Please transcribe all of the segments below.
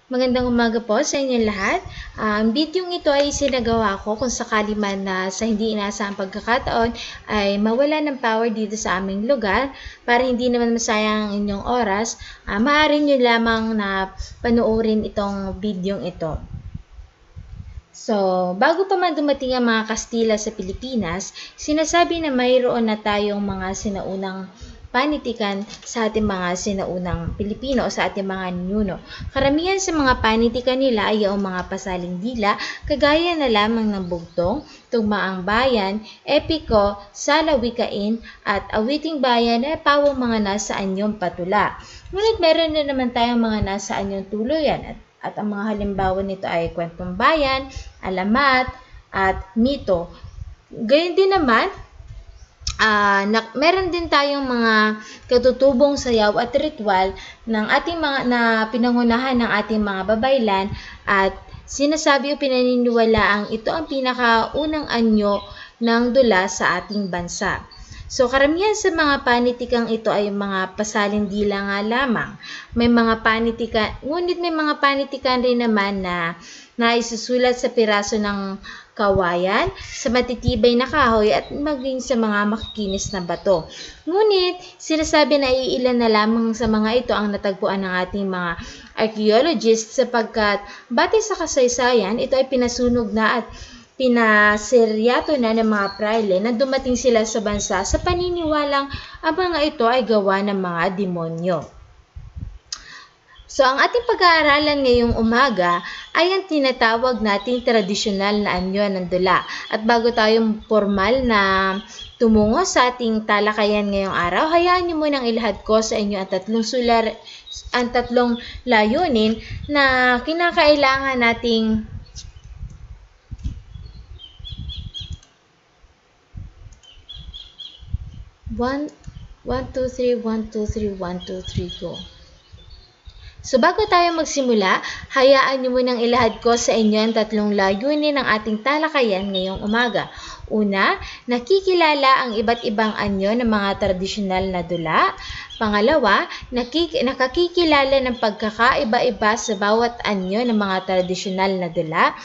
Magandang umaga po sa inyong lahat. Ang video ito ay sinagawa ko kung sakali man na sa hindi inaasahang pagkakataon ay mawala ng power dito sa aming lugar para hindi naman masayang ang inyong oras. Maaari nyo lamang na panoorin itong video ito. So, bago pa man dumating ang mga Kastila sa Pilipinas, sinasabi na mayroon na tayong mga sinaunang panitikan sa ating mga sinaunang Pilipino o sa ating mga ninuno. Karamihan sa mga panitikan nila ay ang mga pasaling dila, kagaya na lamang ng bugtong, tugmaang bayan, epiko, salawikain, at awiting bayan ay pawang mga nasa anyong patula. Ngunit meron na naman tayong mga nasa anyong tuluyan at ang mga halimbawa nito ay kwentong bayan, alamat, at mito. Gayun din naman, meron din tayong mga katutubong sayaw at ritual ng ating mga na pinangunahan ng ating mga babaylan at sinasabi o pinaniniwalaang ito ang pinakaunang anyo ng dula sa ating bansa. So, karamihan sa mga panitikang ito ay mga pasalindila nga lamang. May mga panitikan, ngunit may mga panitikan rin naman na naisusulat sa piraso ng kawayan, sa matitibay na kahoy at maging sa mga makikinis na bato. Ngunit, sinasabi na iilan na lamang sa mga ito ang natagpuan ng ating mga archaeologists sapagkat batay sa kasaysayan, ito ay pinasunog na at pinaseryato na ng mga praile na dumating sila sa bansa sa paniniwalang ang mga ito ay gawa ng mga demonyo. So, ang ating pag-aaralan ngayong umaga ay ang tinatawag nating tradisyonal na anyo ng dula. At bago tayo formal na tumungo sa ating talakayan ngayong araw, hayaan niyo munang ilahad ko sa inyo ang tatlong layunin na kinakailangan nating One, 2, 3, 1, 2, 3, 1, 2, 3, go. So, bago tayo magsimula, hayaan niyo munang ilahad ko sa inyo ang tatlong layunin ng ating talakayan ngayong umaga. Una, nakikilala ang iba't ibang anyo ng mga tradisyonal na dula. Pangalawa, nakakikilala ng pagkakaiba-iba sa bawat anyo ng mga tradisyonal na dula.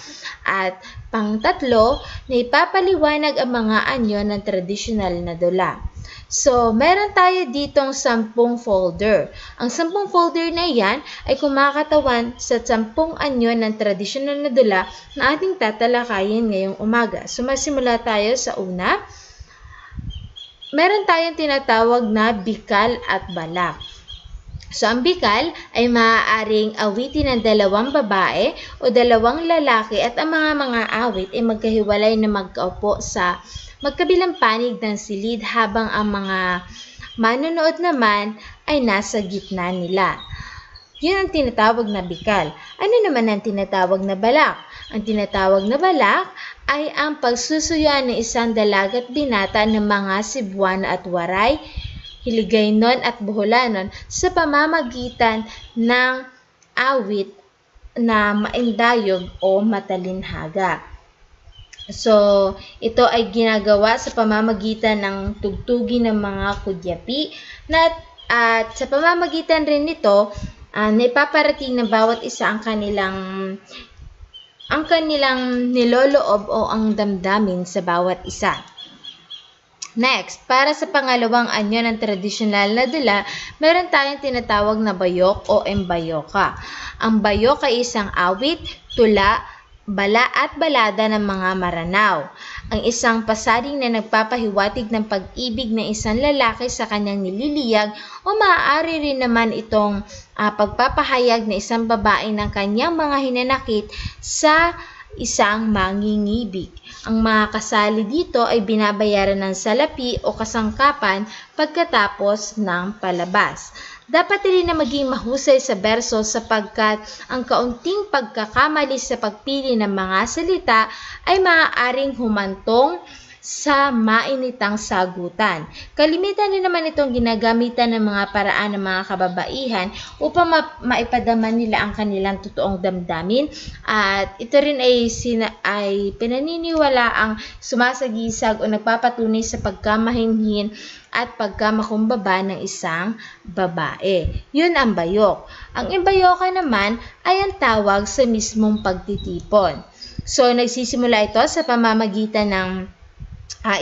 At pangtatlo, na ipapaliwanag ang mga anyo ng tradisyonal na dula. So, meron tayo ditong 10 folder. Ang 10 folder na iyan ay kumakatawan sa 10 anyo ng tradisyonal na dula na ating tatalakayin ngayong umaga. So, masimula tayo sa una. Meron tayong tinatawag na bikal at balak. So, ang bikal ay maaaring awitin ng dalawang babae o dalawang lalaki at ang mga awit ay magkahiwalay na magkaupo sa magkabilang panig ng silid habang ang mga manonood naman ay nasa gitna nila. Yun ang tinatawag na bikal. Ano naman ang tinatawag na balak? Ang tinatawag na balak ay ang pagsusuyuan ng isang dalaga at binata ng mga Cebuano at Waray, Hiligaynon at Boholanon sa pamamagitan ng awit na maindayog o matalinhaga. So, ito ay ginagawa sa pamamagitan ng tugtugin ng mga kudyapi at sa pamamagitan rin nito, naipaparating ng bawat isa ang kanilang niloloob o ang damdamin sa bawat isa. Next, para sa pangalawang anyo ng tradisyonal na dula, meron tayong tinatawag na bayok o embayoka. Ang bayok ay isang awit, tula, bala at balada ng mga Maranao. Ang isang pasaring na nagpapahiwatig ng pag-ibig ng isang lalaki sa kanyang nililiyag o maaari rin naman itong pagpapahayag ng isang babae ng kanyang mga hinanakit sa isang mangingibig. Ang mga kasali dito ay binabayaran ng salapi o kasangkapan pagkatapos ng palabas. Dapat rin na maging mahusay sa berso sapagkat ang kaunting pagkakamali sa pagpili ng mga salita ay maaaring humantong sa mainitang sagutan. Kalimitan din naman itong ginagamitan ng mga paraan ng mga kababaihan upang maipadama nila ang kanilang totoong damdamin, at ito rin ay pinaniniwala ang sumasagisag o nagpapatunay sa pagkamahinhin at pagkamakumbaba ng isang babae. Yun ang bayok. Ang imbayoka naman ay ang tawag sa mismong pagtitipon. So, nagsisimula ito sa pamamagitan ng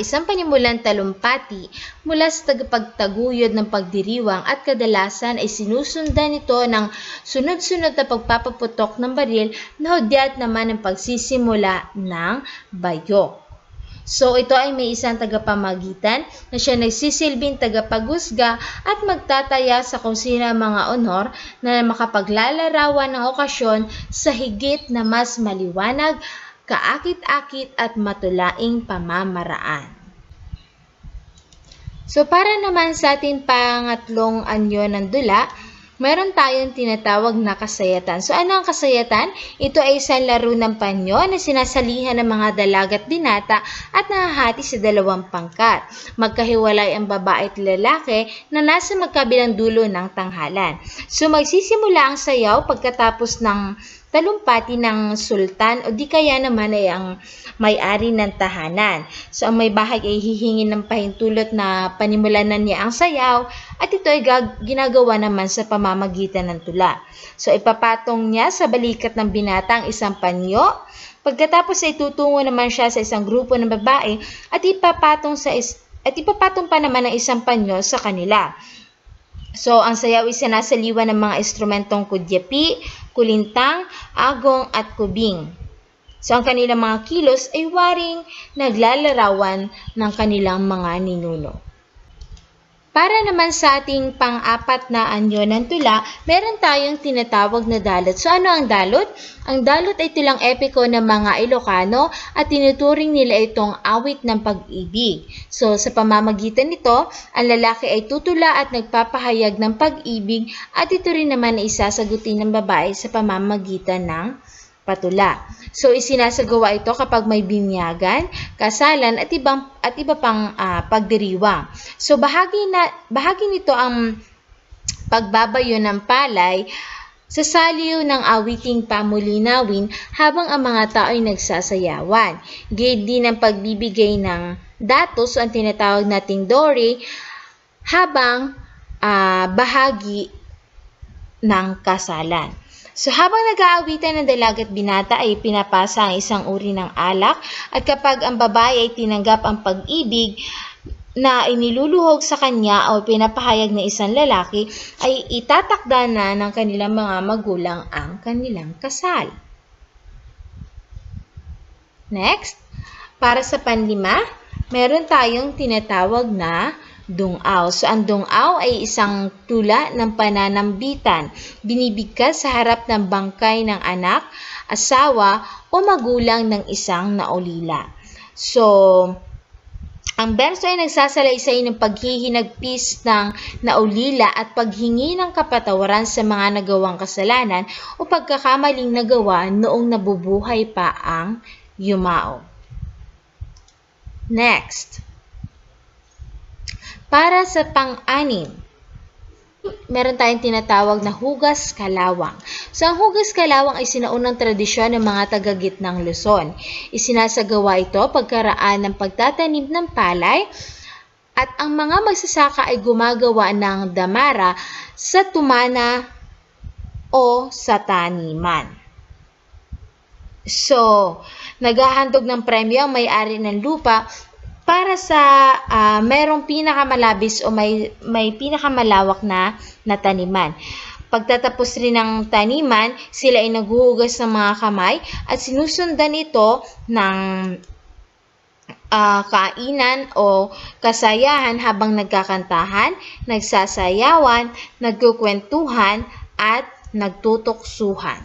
isang panimulang talumpati mula sa tagapagtaguyod ng pagdiriwang, at kadalasan ay sinusundan ito ng sunod-sunod na pagpapaputok ng baril na hudyat naman ng pagsisimula ng bayok. So, ito ay may isang tagapamagitan na siya nagsisilbing tagapaghusga at magtataya sa kung sino ang mga honor na makapaglalarawan ng okasyon sa higit na mas maliwanag, kaakit-akit at matulaing pamamaraan. So, para naman sa ating pangatlong anyo ng dula, meron tayong tinatawag na kasayatan. So, ano ang kasayatan? Ito ay isang laro ng panyo na sinasalihan ng mga dalaga at binata at nahahati sa dalawang pangkat. Magkahiwalay ang babae at lalaki na nasa magkabilang dulo ng tanghalan. So, magsisimula ang sayaw pagkatapos ng talumpati ng sultan o di kaya naman ay ang may-ari ng tahanan. So, ang may bahay ay hihingi ng pahintulot na panimulanan niya ang sayaw, at ito ay ginagawa naman sa pamamagitan ng tula. So, ipapatong niya sa balikat ng binata ang isang panyo. Pagkatapos ay tutungo naman siya sa isang grupo ng babae at ipapatong pa naman ang isang panyo sa kanila. So, ang sayaw ay sinasaliwan ng mga instrumentong kudyapi, kulintang, agong at kubing. So, ang kanilang mga kilos ay waring naglalarawan ng kanilang mga ninuno. Para naman sa ating pang-apat na anyo ng tula, meron tayong tinatawag na dalot. So, ano ang dalot? Ang dalot ay tulang epiko ng mga Ilocano at tinuturing nila itong awit ng pag-ibig. So, sa pamamagitan nito, ang lalaki ay tutula at nagpapahayag ng pag-ibig, at ito rin naman ay isasagutin ng babae sa pamamagitan ng patula. So, isinasagawa ito kapag may binyagan, kasalan at iba pang pagdiriwang. So, bahagi nito ang pagbabayo ng palay sa saliw ng awiting pamulinawin habang ang mga tao ay nagsasayawan. Gayun din ang pagbibigay ng datos o ang tinatawag nating dowry habang bahagi ng kasalan. So, habang nag-aawitan ng dalaga at binata ay pinapasa ang isang uri ng alak, at kapag ang babae ay tinanggap ang pag-ibig na iniluluhog sa kanya o pinapahayag ng isang lalaki, ay itatakda na ng kanilang mga magulang ang kanilang kasal. Next, para sa panlima, meron tayong tinatawag na dungaw. So, ang dungaw ay isang tula ng pananambitan. Binibigkas sa harap ng bangkay ng anak, asawa o magulang ng isang naulila. So, ang berso ay nagsasalaysay ng paghihinagpis ng naulila at paghingi ng kapatawaran sa mga nagawang kasalanan o pagkakamaling nagawa noong nabubuhay pa ang yumao. Next, para sa pang-anim, meron tayong tinatawag na hugas kalawang. So, ang hugas kalawang ay sinaunang tradisyon ng mga taga-gitnang Luzon. Isinasagawa ito pagkaraan ng pagtatanim ng palay, at ang mga magsasaka ay gumagawa ng damara sa tumana o sa taniman. So, naghahandog ng premyo ang may-ari ng lupa para sa merong pinakamalabis o may pinakamalawak na taniman. Pagtatapos rin ng taniman, sila ay naghuhugas ng mga kamay at sinusundan ito ng kainan o kasayahan habang nagkakantahan, nagsasayawan, nagkukwentuhan at nagtutuksuhan.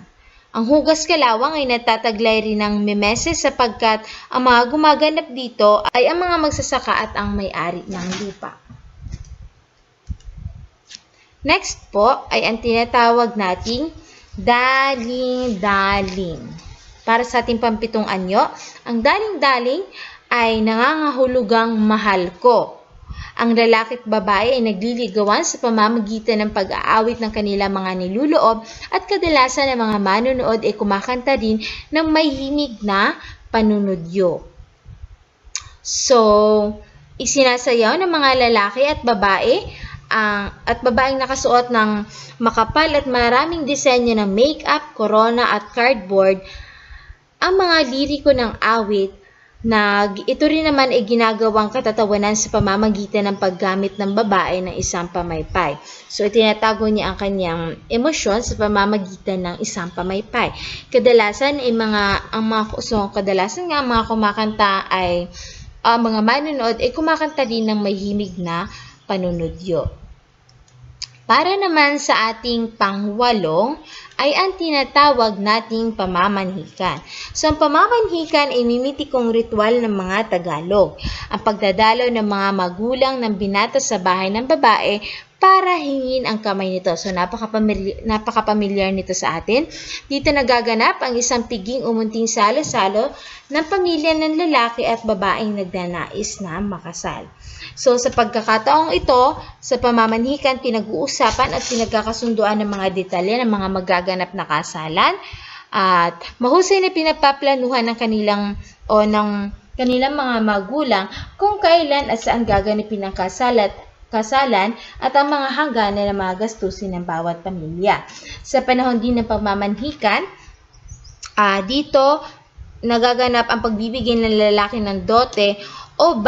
Ang hugas kalawang ay natataglay rin ng memeses sapagkat ang mga gumaganap dito ay ang mga magsasaka at ang may-ari ng lupa. Next po ay ang tinatawag nating daling-daling. Para sa ating pampitong anyo, ang daling-daling ay nangangahulugang mahal ko. Ang lalaki at babae ay nagliligawan sa pamamagitan ng pag-aawit ng kanilang mga niluloob at kadalasan ng mga manonood ay kumakanta din ng may himig na panunodyo. So, isinasayaw ng mga lalaki at babaeng nakasuot ng makapal at maraming disenyo ng makeup, corona at cardboard ang mga liriko ng awit na ito rin naman ay ginagawang katatawanan sa pamamagitan ng paggamit ng babae ng isang pamaypay. So, itinatago niya ang kanyang emosyon sa pamamagitan ng isang pamaypay. Kadalasan ang mga kumakanta ay mga manonood ay kumakanta din ng may himig na panunodyo. Para naman sa ating pangwalo ay ang tinatawag nating pamamanhikan. So, ang pamamanhikan ay mimitikong ritual ng mga Tagalog. Ang pagdadalaw ng mga magulang ng binata sa bahay ng babae para hingin ang kamay nito. So, napaka-pamilyar nito sa atin. Dito nagaganap ang isang piging umunting salo-salo ng pamilya ng lalaki at babaeng nagnanais na makasal. So, sa pagkakataong ito, sa pamamanhikan, pinag-uusapan at pinagkakasunduan ng mga detalye ng mga magaganap na kasalan at mahusay na pinapaplanuhan ng kanilang mga magulang kung kailan at saan gaganapin ang kasalan at ang mga hangganan ng mga gastusin ng bawat pamilya. Sa panahon din ng pamamanhikan, dito nagaganap ang pagbibigay ng lalaki ng dote o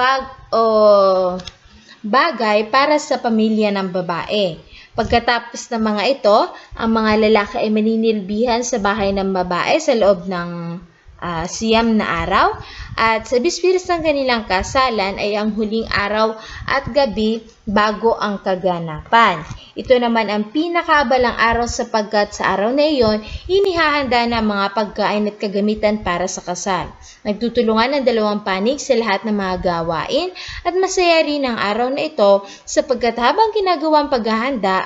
bagay para sa pamilya ng babae. Pagkatapos ng mga ito, ang mga lalaki ay maninilbihan sa bahay ng babae sa loob ng 9 na araw at sa bisperas ng kanilang kasalan ay ang huling araw at gabi bago ang kaganapan. Ito naman ang pinakaabalang araw sapagkat sa araw na iyon, inihahanda na ang mga pagkain at kagamitan para sa kasal. Nagtutulungan ang dalawang panig sa lahat ng mga gawain at masaya rin ang araw na ito sapagkat habang ginagawang paghahanda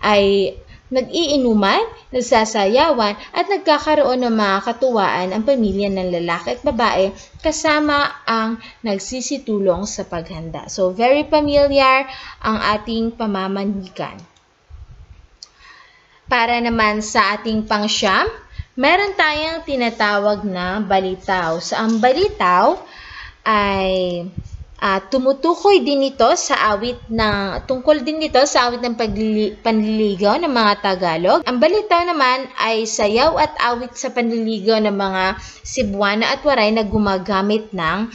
ay nag-iinuman, nagsasayawan at nagkakaroon ng mga katuwaan ang pamilya ng lalaki at babae kasama ang nagsisitulong sa paghanda. So, very familiar ang ating pamamanhikan. Para naman sa ating pangsyam, meron tayong tinatawag na balitaw. So, ang balitaw ay tungkol din ito sa awit ng panliligaw ng mga Tagalog. Ang balitaw naman ay sayaw at awit sa panliligaw ng mga Cebuana at Waray na gumagamit ng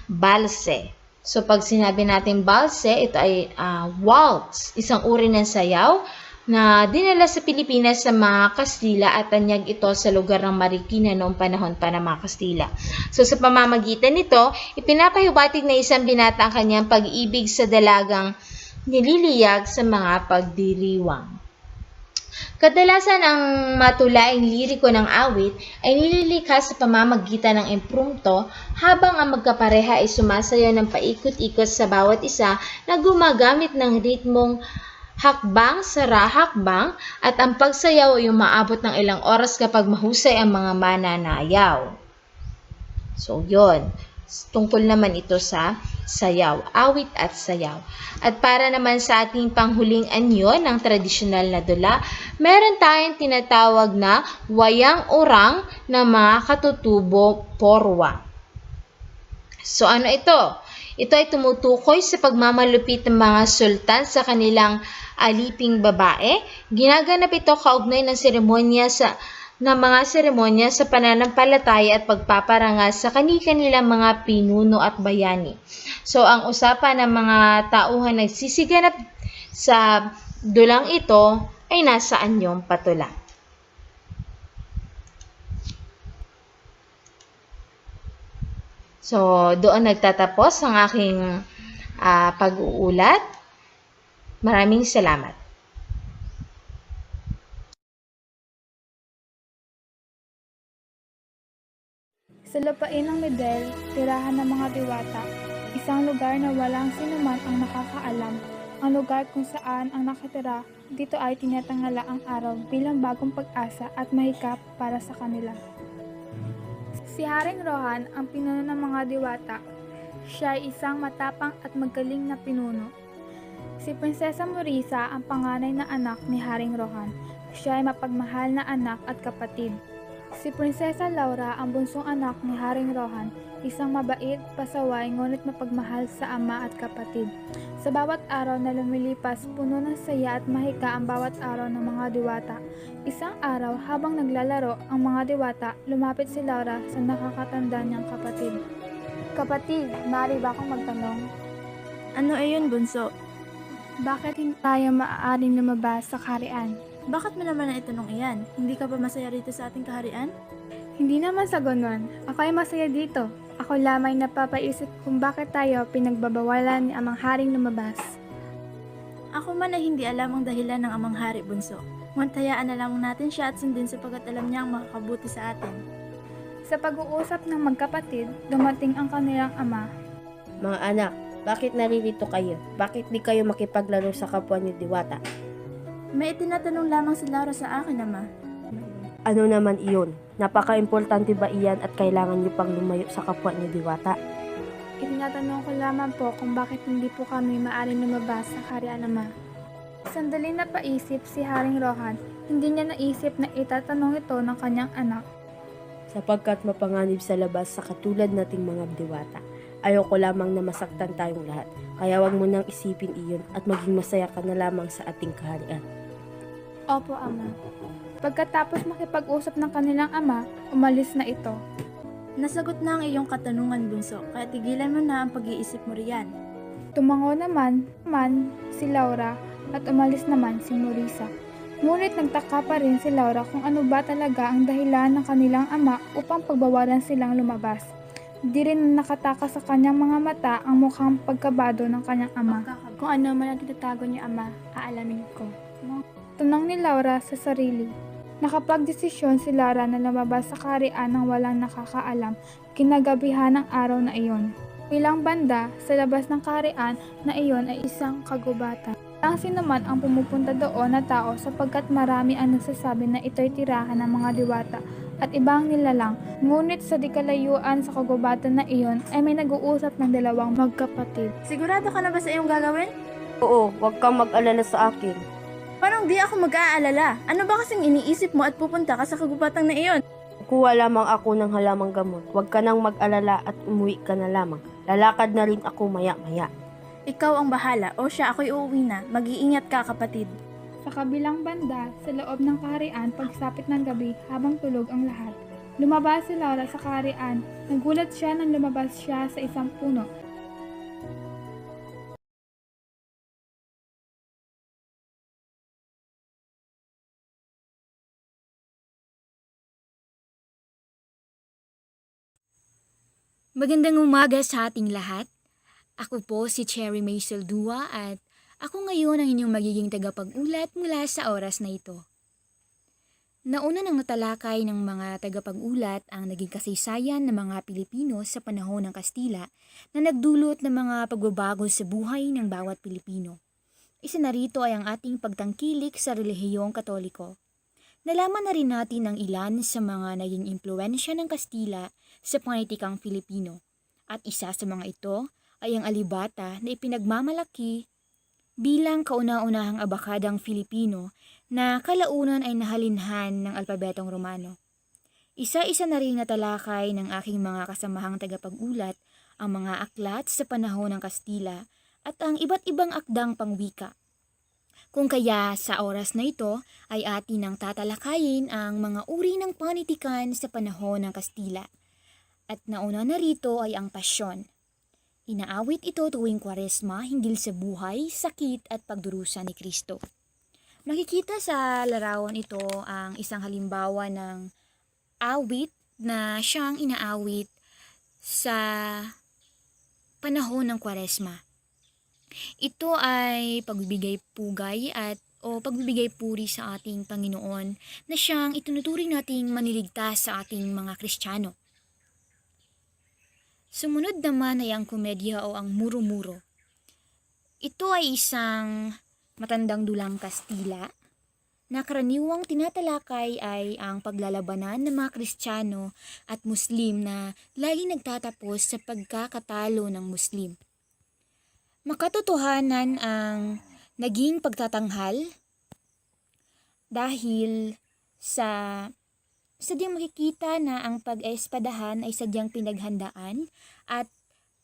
balse. So, pag sinabi natin balse, ito ay waltz, isang uri ng sayaw na dinala sa Pilipinas sa mga Kastila at tanyag ito sa lugar ng Marikina noong panahon pa ng mga Kastila. So, sa pamamagitan nito, ipinapahiwatig na isang binata ang kanyang pag-ibig sa dalagang nililiyag sa mga pagdiriwang. Kadalasan ang matulaing liriko ng awit ay nililikha sa pamamagitan ng impromptu habang ang magkapareha ay sumasayaw ng paikot-ikot sa bawat isa na gumagamit ng ritmong hakbang, sara-hakbang at ang pagsayaw ay umaabot ng ilang oras kapag mahusay ang mga mananayaw. So, yun. Tungkol naman ito sa sayaw, awit at sayaw. At para naman sa ating panghuling anyo ng tradisyonal na dula, meron tayong tinatawag na wayang orang na mga katutubo porwa. So, ano ito? Ito ay tumutukoy sa pagmamalupit ng mga sultan sa kanilang aliping babae. Ginaganap ito kaugnay ng mga seremonya sa pananampalataya at pagpaparangal sa kani-kanilang mga pinuno at bayani. So, ang usapan ng mga tauhan nagsisiganap sa dulang ito ay nasa anyong patula. So, doon nagtatapos ang aking pag-uulat. Maraming salamat. Sa lupain ng Medel, tirahan ng mga diwata, isang lugar na walang sinuman ang nakakaalam. Ang lugar kung saan ang nakatira, dito ay tinatanghala ang araw bilang bagong pag-asa at mahikap para sa kanila. Si Haring Rohan, ang pinuno ng mga diwata, Siya ay isang matapang at magaling na pinuno. Si Prinsesa Morisa ang panganay na anak ni Haring Rohan. Siya ay mapagmahal na anak at kapatid. Si Prinsesa Laura ang bunsong anak ni Haring Rohan, isang mabait, pasaway, ngunit mapagmahal sa ama at kapatid. Sa bawat araw na lumilipas, puno ng saya at mahika ang bawat araw ng mga diwata. Isang araw, habang naglalaro ang mga diwata, lumapit si Laura sa nakakatanda niyang kapatid. Kapatid, maaari ba akong magtanong? Ano yun, bunso? Bakit hindi tayo maaaring lumabas sa kaharian? Bakit mo naman na itanong iyan? Hindi ka ba masaya rito sa ating kaharian? Hindi naman sa ganon. Ako ay masaya dito. Ako lamang napapaisip kung bakit tayo pinagbabawalan ni Amang Haring lumabas. Ako man ay hindi alam ang dahilan ng amang hari, bunso. Ngunit hayaan na lamang natin siya at sundin sapagkat alam niya ang makakabuti sa atin. Sa pag-uusap ng magkapatid, dumating ang kanilang ama. Mga anak, bakit naririto kayo? Bakit di kayo makipaglaro sa kapwa niyo diwata? May itinatanong lamang si Laura sa akin, ama. Ano naman iyon? Napaka-importante ba iyan at kailangan niyo pang lumayo sa kapwa niyo diwata? Itinatanong ko lamang po kung bakit hindi po kami maaaring lumabas sa kaharian, ama. Sandali na paisip si Haring Rohan, hindi niya naisip na itatanong ito ng kanyang anak. Sapagkat mapanganib sa labas sa katulad nating mga diwata. Ayoko lamang na masaktan tayong lahat. Kaya wag mo nang isipin iyon at maging masaya ka na lamang sa ating kaharian. Opo, ama. Pagkatapos makipag-usap ng kanilang ama, umalis na ito. Nasagot na ang iyong katanungan, bunso, kaya tigilan mo na ang pag-iisip mo riyan. Tumango naman si Laura at umalis naman si Morisa. Ngunit nagtaka pa rin si Laura kung ano ba talaga ang dahilan ng kanilang ama upang pagbawalan silang lumabas. Di rin nakataka sa kanyang mga mata ang mukhang pagkabado ng kanyang ama. Kung ano man ang tinatago niya, ama, aalamin ko. Tanong ni Laura sa sarili. Nakapagdesisyon si Laura na lumabas sa kaharian nang walang nakakaalam kinagabihan ng araw na iyon. Bilang banda, sa labas ng kaharian na iyon ay isang kagubatan. Ang sinuman ang pumupunta doon na tao sapagkat marami ang nagsasabi na ito'y tirahan ng mga diwata at ibang nilalang. Ngunit sa dikalayuan sa kagubatan na iyon ay may nag-uusap ng dalawang magkapatid. Sigurado ka na ba sa iyong gagawin? Oo, wag kang mag-alala sa akin. Parang di ako mag-aalala. Ano ba kasing iniisip mo at pupunta ka sa kagubatang na iyon? Kuha lamang ako ng halamang gamot. Huwag ka nang mag-alala at umuwi ka na lamang. Lalakad na rin ako maya-maya. Ikaw ang bahala o siya ako'y uuwi na. Mag-iingat ka, kapatid. Sa kabilang banda, sa loob ng kaharian pagsapit ng gabi habang tulog ang lahat. Lumabas si Laura sa kaharian. Nagulat siya nang lumabas siya sa isang puno. Magandang umaga sa ating lahat. Ako po si Cherry May Saldua at ako ngayon ang inyong magiging tagapag-ulat mula sa oras na ito. Nauna nang natalakay ng mga tagapag-ulat ang naging kasaysayan ng mga Pilipino sa panahon ng Kastila na nagdulot ng mga pagbabago sa buhay ng bawat Pilipino. Isa na rito ay ang ating pagtangkilik sa relihiyong Katoliko. Nalaman na rin natin ang ilan sa mga naging impluwensya ng Kastila sa panlitikang Filipino. At isa sa mga ito ay ang alibata na ipinagmamalaki bilang kauna-unahang abakadang Filipino na kalaunan ay nahalinhan ng alpabetong Romano. Isa-isa na rin natalakay ng aking mga kasamahang tagapag-ulat ang mga aklat sa panahon ng Kastila at ang iba't ibang akdang pangwika. Kung kaya sa oras na ito ay atin nang tatalakayin ang mga uri ng panitikan sa panahon ng Kastila. At nauna na rito ay ang pasyon. Inaawit ito tuwing Kwaresma hinggil sa buhay, sakit at pagdurusa ni Kristo. Makikita sa larawan ito ang isang halimbawa ng awit na siyang inaawit sa panahon ng Kwaresma. Ito ay pagbibigay pugay o pagbibigay puri sa ating Panginoon na siyang itinuturing nating maniligtas sa ating mga Kristiyano. Sumunod naman ay ang komedya o ang muro-muro. Ito ay isang matandang dulang Kastila na karaniwang tinatalakay ay ang paglalabanan ng mga Kristiyano at Muslim na laging nagtatapos sa pagkakatalo ng Muslim. Makatotohanan ang naging pagtatanghal dahil sa sadyang makikita na ang pag-espadahan ay sadyang pinaghandaan at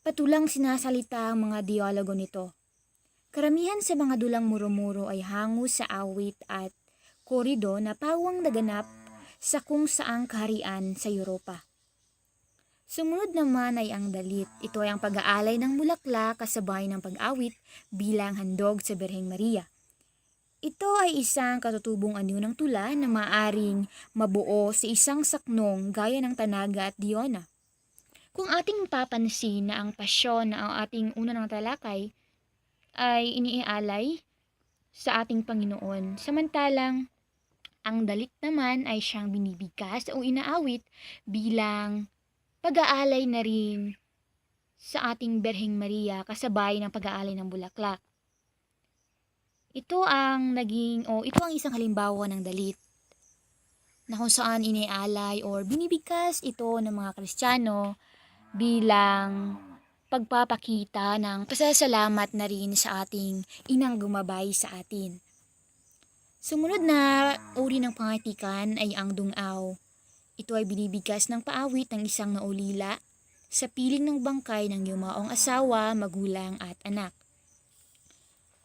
patulang sinasalita ang mga dialogo nito. Karamihan sa mga dulang muro-muro ay hango sa awit at korido na pawang naganap sa kung saang kaharian sa Europa. Sumunod naman ay ang dalit. Ito ay ang pag-aalay ng bulaklak kasabay ng pag-awit bilang handog sa Birheng Maria. Ito ay isang katutubong anyo ng tula na maaring mabuo sa isang saknong gaya ng Tanaga at Diona. Kung ating papansin na ang pasyon na ang ating unang talakay ay iniaalay sa ating Panginoon, samantalang ang dalit naman ay siyang binibigkas o inaawit bilang pag-aalay na rin sa ating Birheng Maria kasabay ng pag-aalay ng bulaklak. Ito ang isang halimbawa ng dalit na kung saan inialay or binibigkas ito ng mga Kristiyano bilang pagpapakita ng pasasalamat na rin sa ating inang gumabay sa atin. Sumunod na uri ng pangatikan ay ang dungaw. Ito ay binibigkas ng paawit ng isang naulila sa piling ng bangkay ng yumaong asawa, magulang at anak.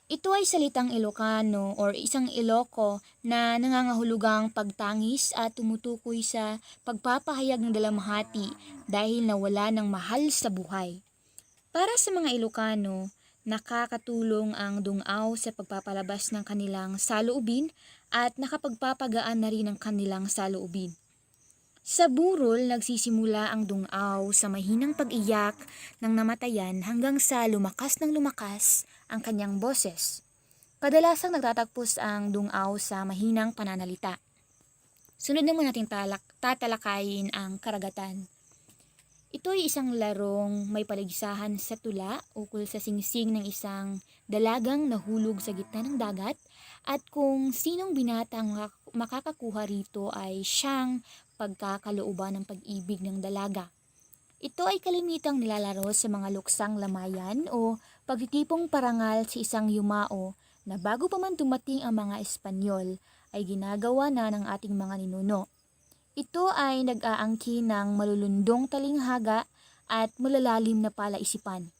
Ito ay salitang Ilocano or isang Iloco na nangangahulugang pagtangis at tumutukoy sa pagpapahayag ng dalamhati dahil nawala ng mahal sa buhay. Para sa mga Ilocano, nakakatulong ang dungaw sa pagpapalabas ng kanilang saloobin at nakapagpapagaan na rin ng kanilang saloobin. Sa burol, nagsisimula ang dungaw sa mahinang pag-iyak ng namatayan hanggang sa lumakas ng lumakas ang kanyang boses. Kadalasang nagtatagpos ang dungaw sa mahinang pananalita. Sunod naman natin tatalakayin ang karagatan. Ito ay isang larong may paligsahan sa tula ukol sa singsing ng isang dalagang nahulog sa gitna ng dagat at kung sinong binatang makakakuha rito ay siyang pagkakalooban ng pag-ibig ng dalaga. Ito ay kalimitang nilalaro sa mga luksang lamayan o pagtitipong parangal sa isang yumao na bago pa man dumating ang mga Espanyol ay ginagawa na ng ating mga ninuno. Ito ay nag-aangkin ng malulundong talinghaga at malalalim na palaisipan.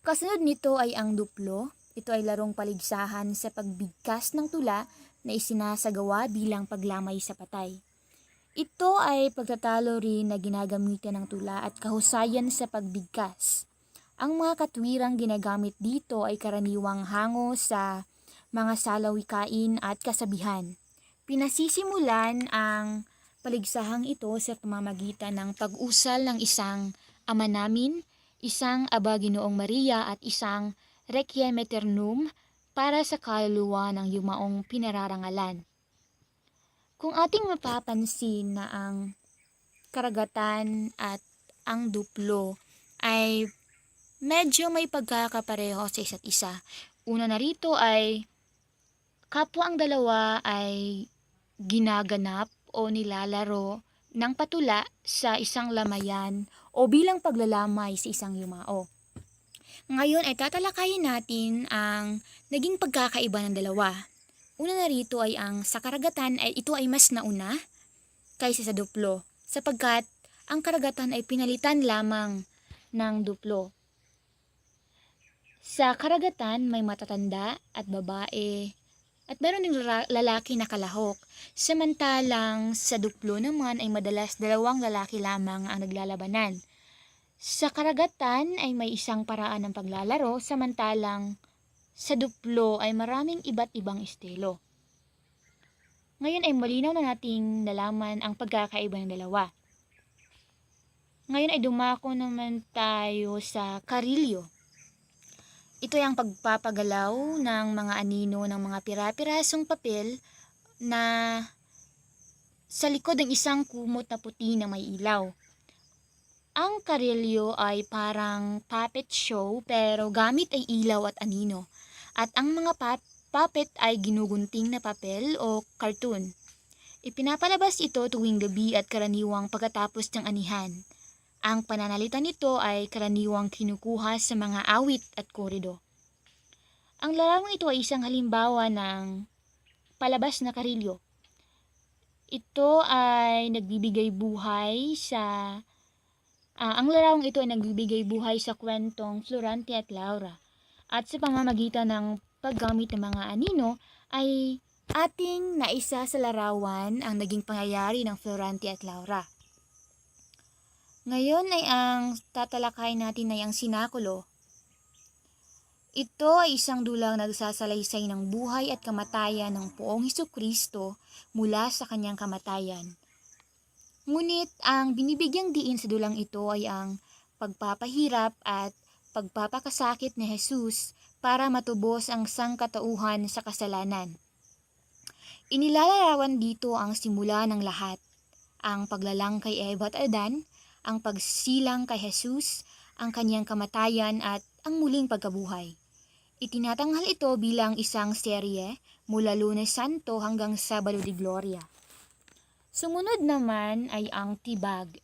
Kasunod nito ay ang duplo. Ito ay larong paligsahan sa pagbigkas ng tula na isinasagawa bilang paglamay sa patay. Ito ay pagtatalo rin na ginagamitan ng tula at kahusayan sa pagbigkas. Ang mga katwirang ginagamit dito ay karaniwang hango sa mga salawikain at kasabihan. Pinasisimulan ang paligsahang ito sa pamamagitan ng pag-usal ng isang Ama Namin, isang Aba Ginoong Maria at isang Requiem Aeternum para sa kaluluwa ng yumaong pinararangalan. Kung ating mapapansin na ang karagatan at ang duplo ay medyo may pagkakapareho sa isa't isa. Una na rito ay kapwa ang dalawa ay ginaganap o nilalaro ng patula sa isang lamayan o bilang paglalamay sa isang yumao. Ngayon ay tatalakayin natin ang naging pagkakaiba ng dalawa. Una na rito ay ang sa karagatan ay ito ay mas nauna kaysa sa duplo sapagkat ang karagatan ay pinalitan lamang ng duplo. Sa karagatan may matatanda at babae at meron ding lalaki na kalahok. Samantalang sa duplo naman ay madalas dalawang lalaki lamang ang naglalabanan. Sa karagatan ay may isang paraan ng paglalaro samantalang sa duplo ay maraming iba't ibang estilo. Ngayon ay malinaw na nating nalaman ang pagkakaiba ng dalawa. Ngayon ay dumako naman tayo sa karilyo. Ito ay ang pagpapagalaw ng mga anino ng mga pira-pirasong papel na sa likod ng isang kumot na puti na may ilaw. Ang karilyo ay parang puppet show pero gamit ay ilaw at anino. At ang mga puppet ay ginugunting na papel o cartoon. Ipinapalabas ito tuwing gabi at karaniwang pagkatapos ng anihan. Ang pananalita nito ay karaniwang kinukuha sa mga awit at korido. Ang larawang ito ay isang halimbawa ng palabas na karilyo. Ito ay nagbibigay buhay sa ang larawang ito ay nagbibigay buhay sa kwentong Florante at Laura. At sa pamamagitan ng paggamit ng mga anino ay ating naisa sa larawan ang naging pangyayari ng Florante at Laura. Ngayon ay ang tatalakay natin ay ang sinakulo. Ito ay isang dulang nagsasalaysay ng buhay at kamatayan ng Poong Hesukristo mula sa kanyang kamatayan. Ngunit ang binibigyang diin sa dulang ito ay ang pagpapahirap at pagpapakasakit ni Jesus para matubos ang sangkatauhan sa kasalanan. Inilalarawan dito ang simula ng lahat, ang paglalang kay Eva at Adan, ang pagsilang kay Jesus, ang kanyang kamatayan at ang muling pagkabuhay. Itinatanghal ito bilang isang serye mula Lunes Santo hanggang Sabado de Gloria. Sumunod naman ay ang tibag.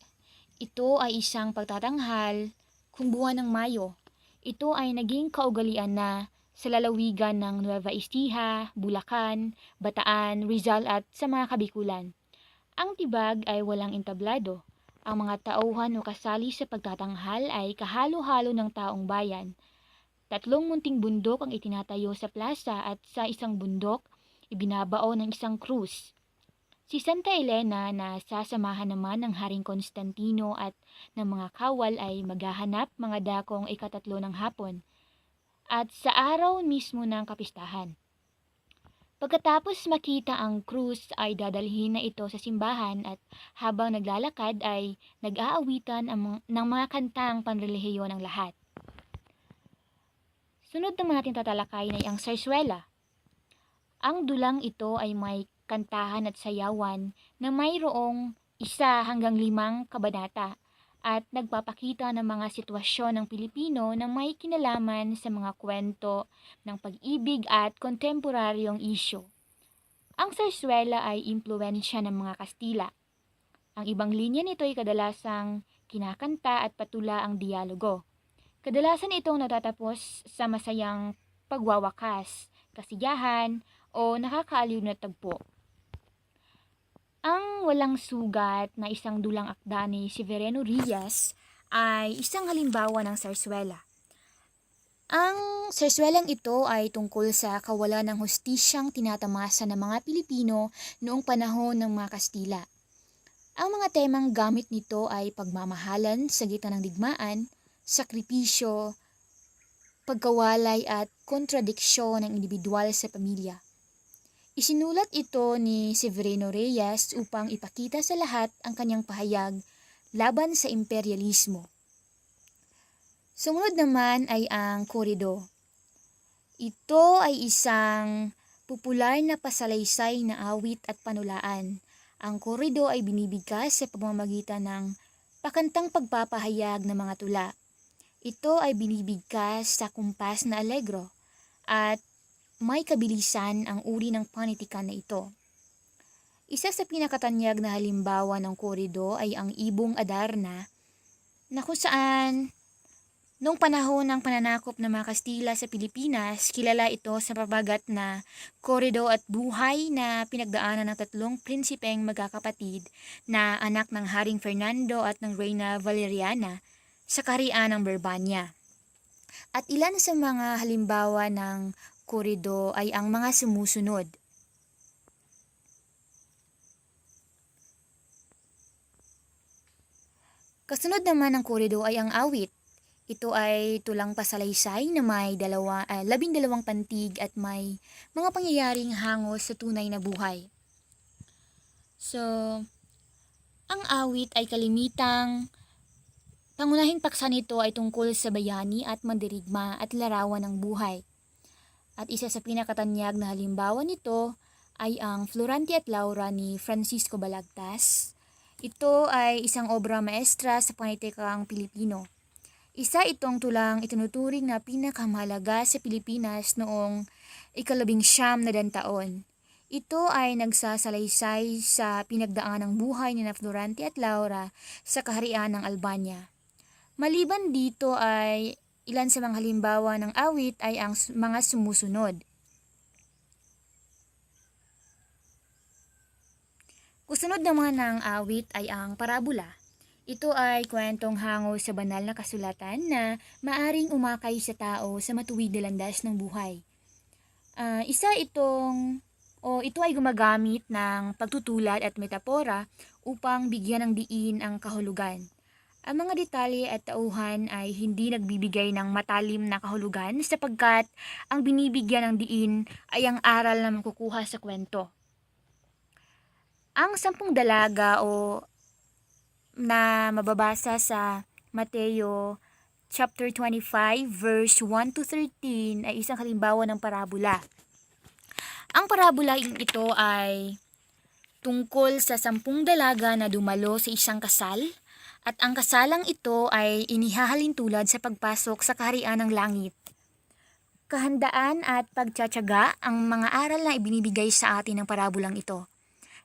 Ito ay isang pagtatanghal kung buwan ng Mayo. Ito ay naging kaugalian na sa lalawigan ng Nueva Ecija, Bulacan, Bataan, Rizal at sa mga kabikulan. Ang tibag ay walang entablado. Ang mga tauhan o kasali sa pagtatanghal ay kahalo-halo ng taong bayan. 3 munting bundok ang itinatayo sa plaza at sa isang bundok, ibinabao ng isang krus. Si Santa Elena na sasamahan naman ng Haring Konstantino at ng mga kawal ay maghahanap mga dakong 3 ng hapon at sa araw mismo ng kapistahan. Pagkatapos makita ang krus ay dadalhin na ito sa simbahan at habang naglalakad ay nag-aawitan ng mga kantang panrelihiyo ng lahat. Sunod naman natin tatalakayin ay ang sarswela. Ang dulang ito ay may kantahan at sayawan na mayroong 1 hanggang 5 kabanata at nagpapakita ng mga sitwasyon ng Pilipino na may kinalaman sa mga kwento ng pag-ibig at kontemporaryong isyu. Ang sarswela ay impluwensya ng mga Kastila. Ang ibang linya nito ay kadalasang kinakanta at patula ang dialogo. Kadalasan itong natatapos sa masayang pagwawakas, kasiyahan, o nakakaaliw na tagpo. Ang walang sugat na isang dulang akda ni Severino Reyes ay isang halimbawa ng sarswela. Ang sarswelang ito ay tungkol sa kawalan ng hustisyang tinatamasa ng mga Pilipino noong panahon ng mga Kastila. Ang mga temang gamit nito ay pagmamahalan sa gitna ng digmaan, sakripisyo, pagkawalay at kontradiksyon ng individual sa pamilya. Isinulat ito ni Severino Reyes upang ipakita sa lahat ang kanyang pahayag laban sa imperialismo. Sumunod naman ay ang korido. Ito ay isang popular na pasalaysay na awit at panulaan. Ang korido ay binibigkas sa pamamagitan ng pakantang pagpapahayag ng mga tula. Ito ay binibigkas sa kumpas na allegro at may kabilisan ang uri ng panitikan na ito. Isa sa pinakatanyag na halimbawa ng korido ay ang Ibong Adarna na kung saan noong panahon ng pananakop ng mga Kastila sa Pilipinas, kilala ito sa pabagat na korido at buhay na pinagdaanan ng 3 prinsipeng magkakapatid na anak ng Haring Fernando at ng Reyna Valeriana sa kaharian ng Berbanya. At ilan sa mga halimbawa ng korido ay ang mga sumusunod. Kasunod naman ng korido ay ang awit. Ito ay tulang pasalaysay na may 12 pantig at may mga pangyayaring hangos sa tunay na buhay. So, ang awit ay kalimitang pangunahing paksa nito ay tungkol sa bayani at mandirigma at larawan ng buhay. At isa sa pinakatanyag na halimbawa nito ay ang Florante at Laura ni Francisco Balagtas. Ito ay isang obra maestra sa panitikang Pilipino. Isa itong tulang itinuturing na pinakamahalaga sa Pilipinas noong ika-19 na taon. Ito ay nagsasalaysay sa pinagdaanang buhay ni Florante at Laura sa kaharian ng Albania. Maliban dito ay ilan sa mga halimbawa ng awit ay ang mga sumusunod. Kusunod naman ng awit ay ang parabola. Ito ay kwentong hango sa banal na kasulatan na maaring umakay sa tao sa matuwid na landas ng buhay. Ito ay gumagamit ng pagtutulad at metapora upang bigyan ng diin ang kahulugan. Ang mga detalye at tauhan ay hindi nagbibigay ng matalim na kahulugan sapagkat ang binibigyan ng diin ay ang aral na makukuha sa kwento. Ang 10 dalaga na mababasa sa Mateo chapter 25 verse 1 to 13 ay isang halimbawa ng parabola. Ang parabola ito ay tungkol sa 10 dalaga na dumalo sa isang kasal at ang kasalang ito ay inihahalin tulad sa pagpasok sa kaharian ng langit. Kahandaan at pagtsatsaga ang mga aral na ibinibigay sa atin ng parabolang ito.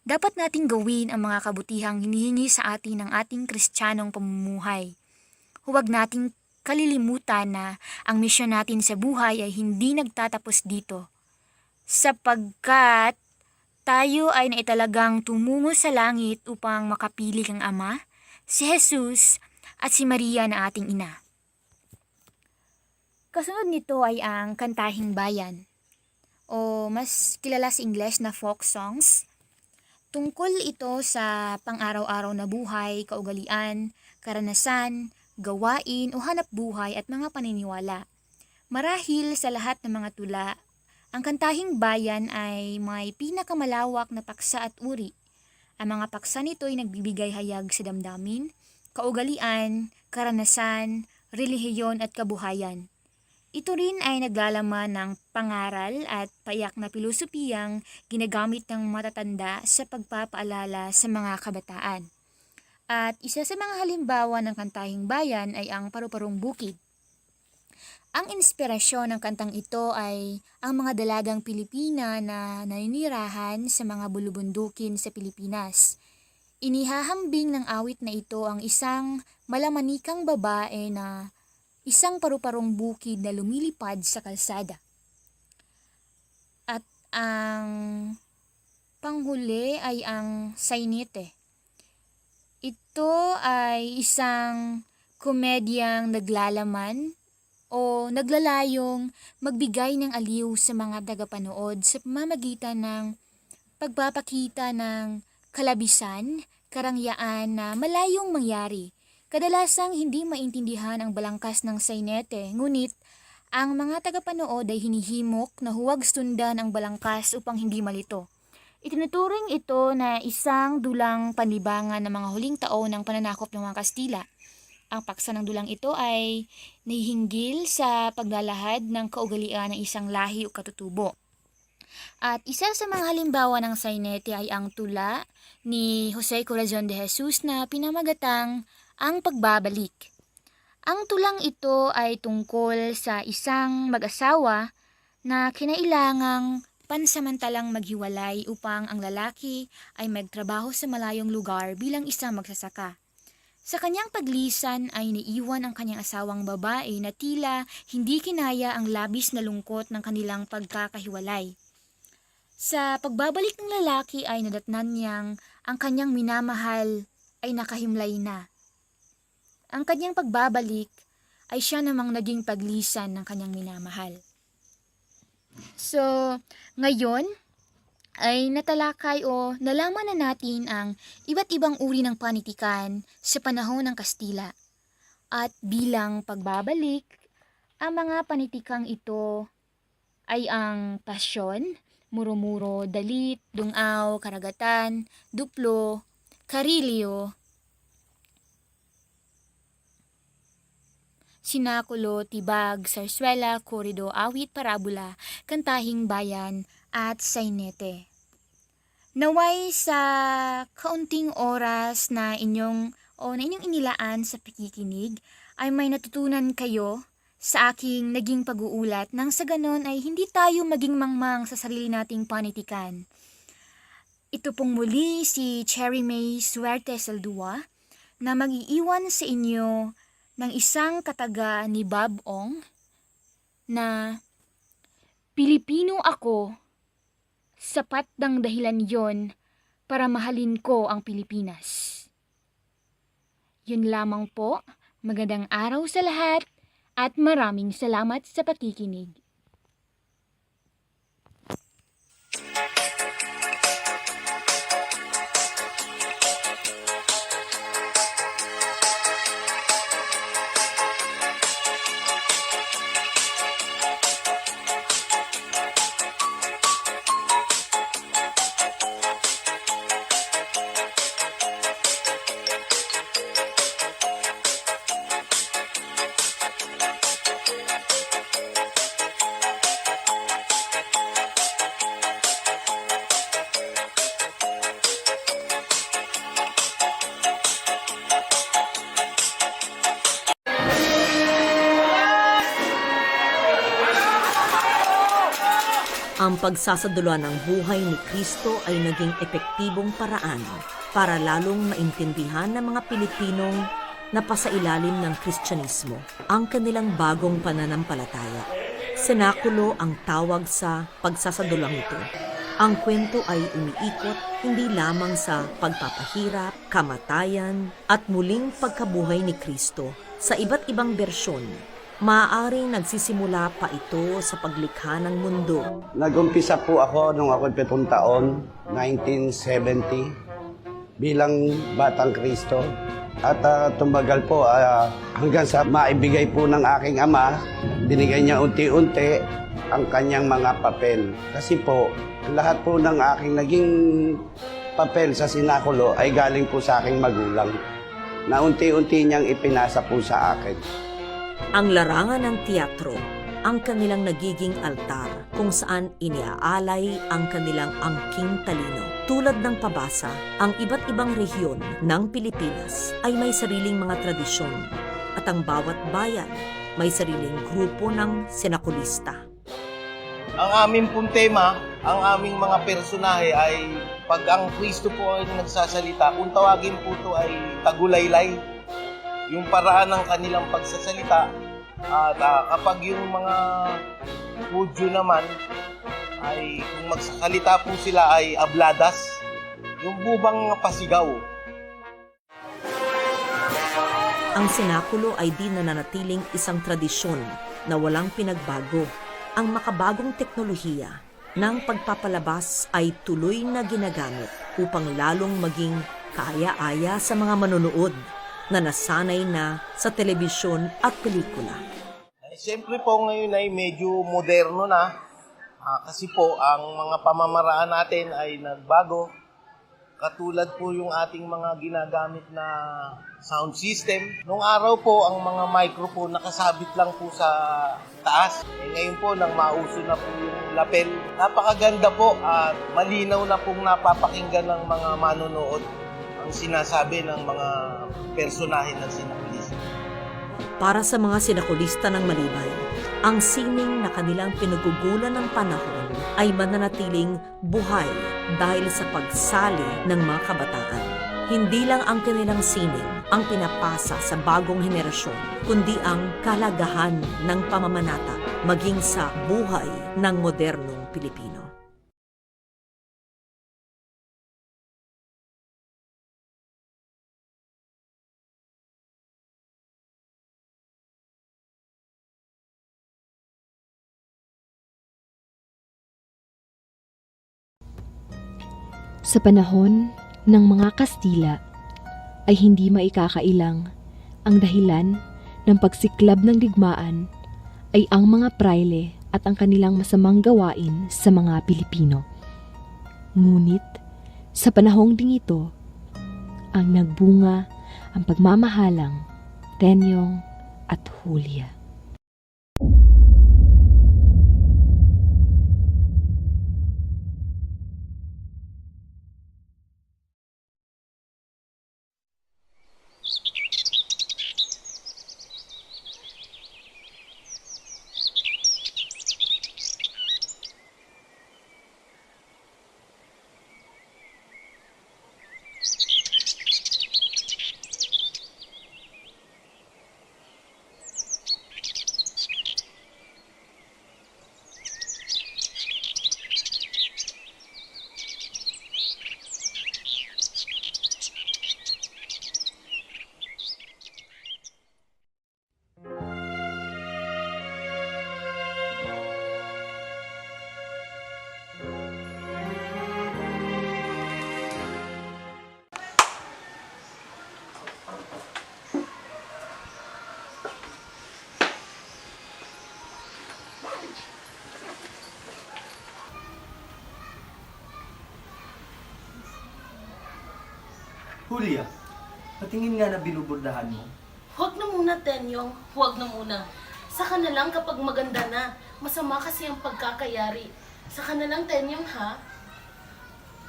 Dapat nating gawin ang mga kabutihang hinihingi sa atin ng ating kristyanong pamumuhay. Huwag nating kalilimutan na ang misyon natin sa buhay ay hindi nagtatapos dito. Sapagkat tayo ay naitalagang tumungo sa langit upang makapiling ang Ama, si Jesus at si Maria na ating ina. Kasunod nito ay ang Kantahing Bayan o mas kilala sa Ingles na folk songs. Tungkol ito sa pang-araw-araw na buhay, kaugalian, karanasan, gawain o hanap buhay at mga paniniwala. Marahil sa lahat ng mga tula, ang Kantahing Bayan ay may pinakamalawak na paksa at uri. Ang mga paksa nito ay nagbibigay hayag sa damdamin, kaugalian, karanasan, relihiyon at kabuhayan. Ito rin ay naglalaman ng pangaral at payak na pilosopiyang ginagamit ng matatanda sa pagpapaalala sa mga kabataan. At isa sa mga halimbawa ng Kantahing Bayan ay ang Paru-Parong Bukid. Ang inspirasyon ng kantang ito ay ang mga dalagang Pilipina na naninirahan sa mga bulubundukin sa Pilipinas. Inihahambing ng awit na ito ang isang malamanikang babae na isang paru-parong bukid na lumilipad sa kalsada. At ang panghuli ay ang Sainete. Ito ay isang komedyang naglalaman o naglalayong magbigay ng aliw sa mga tagapanood sa pamamagitan ng pagpapakita ng kalabisan, karangyaan na malayong mangyari. Kadalasang hindi maintindihan ang balangkas ng sainete, ngunit ang mga tagapanood ay hinihimok na huwag sundan ang balangkas upang hindi malito. Itinuturing ito na isang dulang panlibangan ng mga huling taon ng pananakop ng mga Kastila. Ang paksa ng dulang ito ay nahihinggil sa paglalahad ng kaugalian ng isang lahi o katutubo. At isa sa mga halimbawa ng sainete ay ang tula ni Jose Corazon de Jesus na pinamagatang Ang Pagbabalik. Ang tulang ito ay tungkol sa isang mag-asawa na kinailangang pansamantalang maghiwalay upang ang lalaki ay magtrabaho sa malayong lugar bilang isang magsasaka. Sa kanyang paglisan ay naiwan ang kanyang asawang babae na tila hindi kinaya ang labis na lungkot ng kanilang pagkakahiwalay. Sa pagbabalik ng lalaki ay nadatnan niyang ang kanyang minamahal ay nakahimlay na. Ang kanyang pagbabalik ay siya namang naging paglisan ng kanyang minamahal. So, ngayon ay natalakay o nalaman na natin ang iba't ibang uri ng panitikan sa panahon ng Kastila. At bilang pagbabalik, ang mga panitikang ito ay ang pasyon, muro-muro, dalit, dungaw, karagatan, duplo, karilyo, sinakulo, tibag, sarswela, korido, awit, parabola, kantahing bayan, at sainete. Naway sa kaunting oras na inyong inilaan sa pakikinig ay may natutunan kayo sa aking naging pag-uulat nang sa ganon ay hindi tayo maging mangmang sa sarili nating panitikan. Ito pong muli si Cherry May Suerte Saldua na mag-iiwan sa inyo ng isang kataga ni Bob Ong na Pilipino ako, sapat ng dahilan yon para mahalin ko ang Pilipinas. Yun lamang po, magandang araw sa lahat at maraming salamat sa pakikinig. Ang pagsasadula ng buhay ni Kristo ay naging epektibong paraan para lalong maintindihan ng mga Pilipinong napasailalim ng Kristyanismo ang kanilang bagong pananampalataya. Senakulo ang tawag sa pagsasadulang ito. Ang kwento ay umiikot hindi lamang sa pagpapahirap, kamatayan at muling pagkabuhay ni Kristo sa iba't ibang bersyon. Maaaring nagsisimula pa ito sa paglikha ng mundo. Nag-umpisa po ako nung ako 7 taon, 1970, bilang Batang Kristo. At tumagal po hanggang sa maibigay po ng aking ama, binigay niya unti-unti ang kanyang mga papel. Kasi po, lahat po ng aking naging papel sa sinakulo ay galing po sa aking magulang, na unti-unti niyang ipinasa po sa akin. Ang larangan ng teatro, ang kanilang nagiging altar kung saan iniaalay ang kanilang angking talino. Tulad ng pabasa, ang iba't ibang rehiyon ng Pilipinas ay may sariling mga tradisyon at ang bawat bayan may sariling grupo ng senakulista. Ang aming pong tema, ang aming mga personahe ay pag ang Kristo po ay nagsasalita, kung tawagin po ito ay tagulaylay. Yung paraan ng kanilang pagsasalita at kapag yung mga Hudyo naman ay kung magsasalita po sila ay abladas, yung bubang pasigaw. Ang senakulo ay di nananatiling isang tradisyon na walang pinagbago. Ang makabagong teknolohiya ng pagpapalabas ay tuloy na ginagamit upang lalong maging kaaya-aya sa mga manonood na nasanay na sa telebisyon at pelikula. Siyempre po ngayon ay medyo moderno na kasi po ang mga pamamaraan natin ay nagbago. Katulad po yung ating mga ginagamit na sound system. Noong araw po ang mga microphone nakasabit lang po sa taas. Ngayon po nang mauso na po yung lapel. Napakaganda po at malinaw na pong napapakinggan ng mga manonood ang sinasabi ng mga personahe ng sinakulista. Para sa mga sinakulista ng Malibay, ang sining na kanilang pinugugulan ng panahon ay mananatiling buhay dahil sa pagsali ng mga kabataan. Hindi lang ang kanilang sining ang pinapasa sa bagong henerasyon, kundi ang kalagahan ng pamamanata maging sa buhay ng modernong Pilipino. Sa panahon ng mga Kastila ay hindi maikakailang ang dahilan ng pagsiklab ng digmaan ay ang mga praile at ang kanilang masamang gawain sa mga Pilipino. Ngunit sa panahong ding ito, ang nagbunga ang pagmamahalang Tenyong at Julia. Julia, patingin nga na binuburdahan mo. Huwag na muna, Tenyong. Huwag na muna. Saka na lang kapag maganda na. Masama kasi ang pagkakayari. Saka na lang, Tenyong, ha?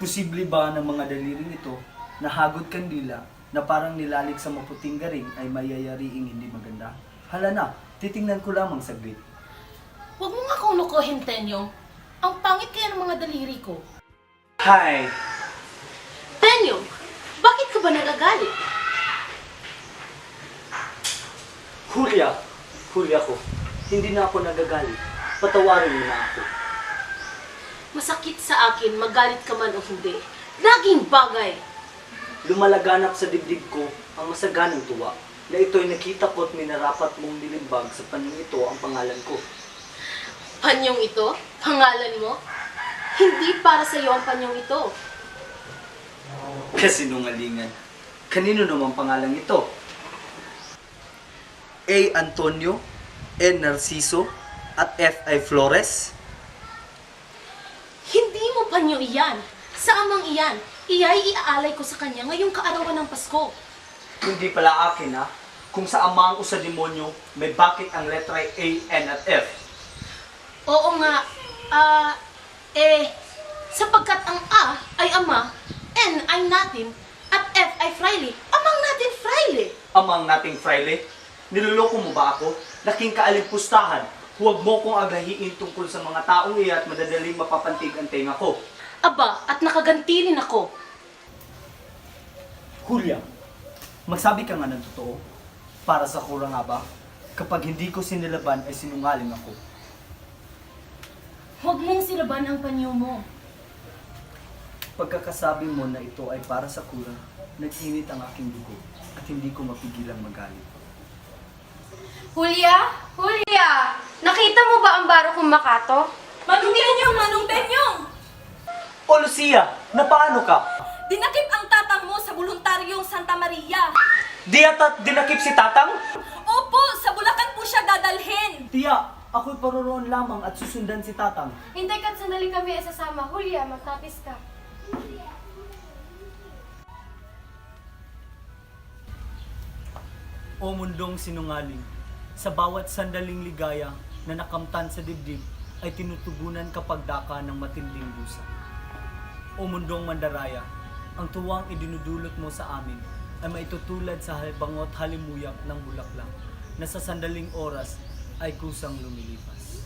Posible ba ng mga daliring ito na hagod kandila na parang nilalig sa maputing garing ay mayayariing hindi maganda? Hala na, titingnan ko lamang saglit. Huwag mo nga akong lukuhin, Tenyong. Ang pangit kaya ng mga daliri ko. Hi! Tenyong, bakit ka ba nagagalit? Julia ko, hindi na ako nagagalit. Patawarin mo na ako. Masakit sa akin, magalit ka man o hindi. Laging bagay. Lumalaganap sa dibdib ko ang masaganang tuwa na ito'y nakita ko at minarapat mong nilimbag sa panyong ito ang pangalan ko. Panyong ito? Pangalan mo? Hindi para sa iyo ang panyong ito. Kasinungalingan. Kanino naman pangalan ito? A. Antonio, N. Narciso, at F. I. Flores? Hindi mo panyo iyan. Sa amang iyan, iya'y iaalay ko sa kanya ngayong kaarawan ng Pasko. Hindi pala akin ha. Kung sa amang o sa demonyo, may bakit ang letra A, N at F? Oo nga, sapagkat ang A ay ama, N ay natin, at F ay fraile. Amang natin fraile. Amang nating fraile? Niloloko mo ba ako? Laking kaalimpustahan. Huwag mo kong aglahiin tungkol sa mga taong iya at madadaling mapapantig ang tenga ko. Aba, at nakaganti rin ako. Julia, magsabi ka nga ng totoo. Para sa kurang nga ba? Kapag hindi ko sinilaban ay sinungaling ako. Huwag mong silaban ang panyo mo. Pagkakasabi mo na ito ay para sa kurang, nag-init ang aking dugo at hindi ko mapigilang magalit. Julia? Julia! Nakita mo ba ang baro kong Makato? Manong Tenyong! O Lucia, napaano ka? Dinakip ang tatang mo sa voluntaryong Santa Maria. Di ata't dinakip si Tatang? Opo, sa Bulacan po siya dadalhin. Tiya, ako'y paroroon lamang at susundan si Tatang. Hintay ka't sandali kami sasama. Julia, magtapis ka. O mundong sinungaling, sa bawat sandaling ligaya na nakamtan sa dibdib ay tinutugunan kapag daka ng matinding dusa. O mundong mandaraya, ang tuwang idinudulot mo sa amin ay maitutulad sa bangot halimuyak ng bulaklak na sa sandaling oras ay kusang lumilipas.